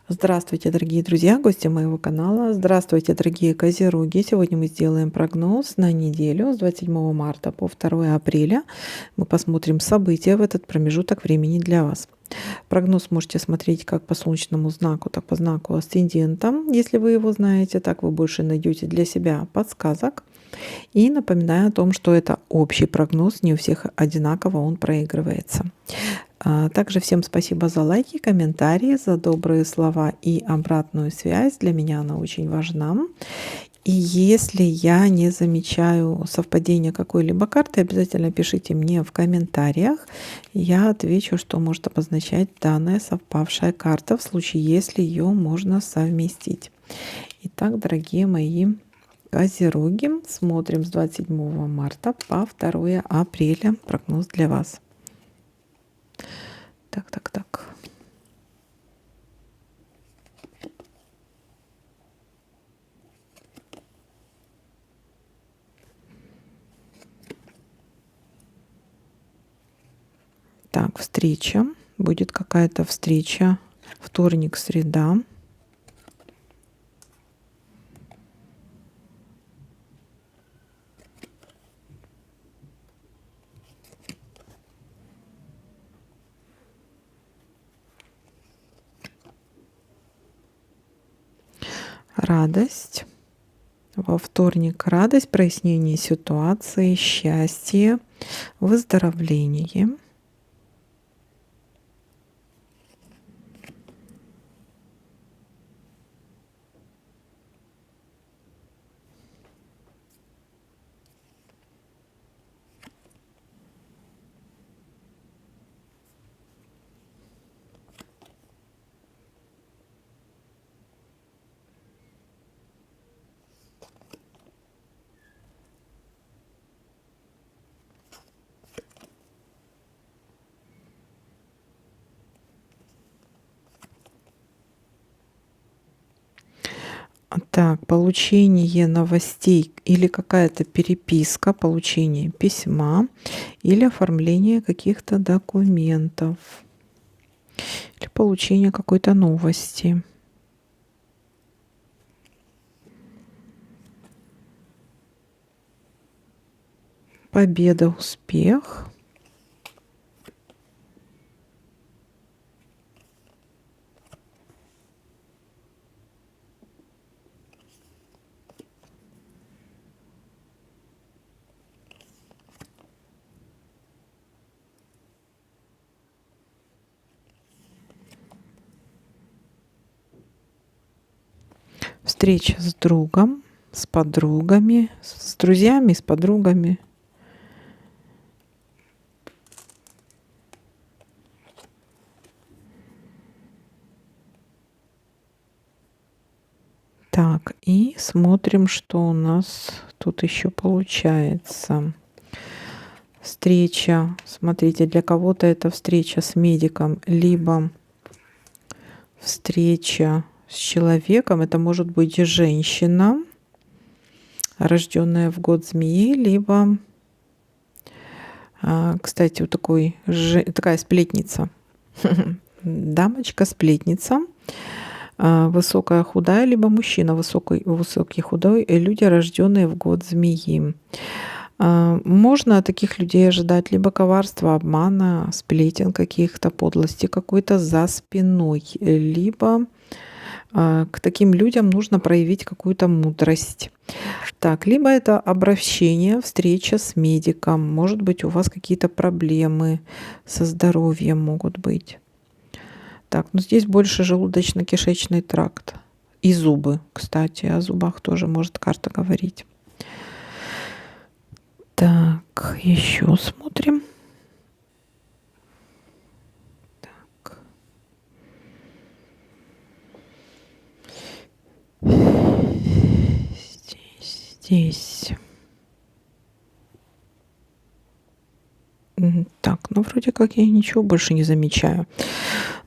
Здравствуйте, дорогие друзья, гости моего канала. Здравствуйте, дорогие козероги. Сегодня мы сделаем прогноз на неделю с 27 марта по 2 апреля. Мы посмотрим события в этот промежуток времени для вас. Прогноз можете смотреть как по солнечному знаку, так по знаку асцендента. Если вы его знаете, так вы больше найдете для себя подсказок. И напоминаю о том, что это общий прогноз, не у всех одинаково он проигрывается. Также всем спасибо за лайки, комментарии, за добрые слова и обратную связь. Для меня она очень важна. И если я не замечаю совпадения какой-либо карты, обязательно пишите мне в комментариях. Я отвечу, что может обозначать данная совпавшая карта в случае, если ее можно совместить. Итак, дорогие мои козероги, смотрим с 27 марта по 2 апреля прогноз для вас. Так. Так, встреча. Будет какая-то встреча. Вторник, среда. Радость. Во вторник радость, прояснение ситуации, счастье, выздоровление. Так, получение новостей или какая-то переписка, получение письма или оформление каких-то документов или получение какой-то новости. Победа, успех. Встреча с другом, с подругами, с друзьями, с подругами. Так, и смотрим, что у нас тут еще получается. Встреча. Смотрите, для кого-то это встреча с медиком, либо встреча с человеком. Это может быть и женщина, рожденная в год змеи, либо, кстати, вот такая сплетница. Дамочка-сплетница. Высокая, худая, либо мужчина высокий, худой, люди, рожденные в год змеи. Можно от таких людей ожидать либо коварства, обмана, сплетен каких-то, подлости какой-то за спиной, либо к таким людям нужно проявить какую-то мудрость. Так, либо это обращение, встреча с медиком. Может быть, у вас какие-то проблемы со здоровьем могут быть. Так, ну здесь больше желудочно-кишечный тракт. И зубы, кстати, о зубах тоже может карта говорить. Так, еще смотрим. Так. Здесь. Так, ну вроде как я ничего больше не замечаю.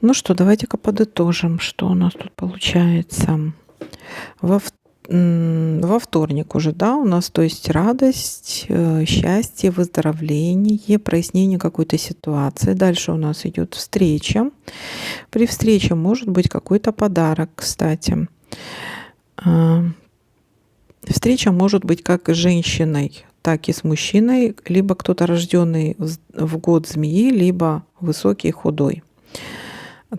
Ну что, давайте-ка подытожим, что у нас тут получается. во вторник уже, да, у нас, то есть радость, счастье, выздоровление, прояснение какой-то ситуации. Дальше у нас идет встреча. При встрече может быть какой-то подарок, кстати. Встреча может быть как с женщиной, так и с мужчиной, либо кто-то рожденный в год змеи, либо высокий, худой.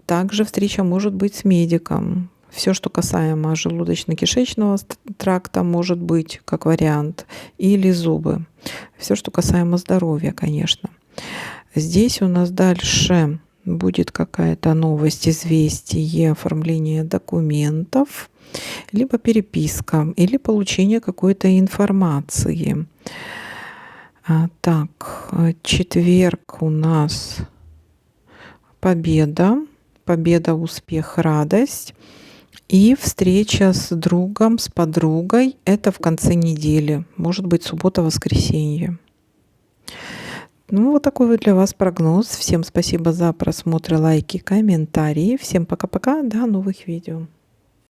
Также встреча может быть с медиком. Все, что касаемо желудочно-кишечного тракта, может быть как вариант, или зубы. Все, что касаемо здоровья, конечно. Здесь у нас дальше будет какая-то новость, известие, оформление документов, либо переписка, или получение какой-то информации. Так, четверг у нас победа, успех, радость. И встреча с другом, с подругой, это в конце недели. Может быть, суббота, воскресенье. Ну, вот такой вот для вас прогноз. Всем спасибо за просмотр, лайки, комментарии. Всем пока-пока, до новых видео.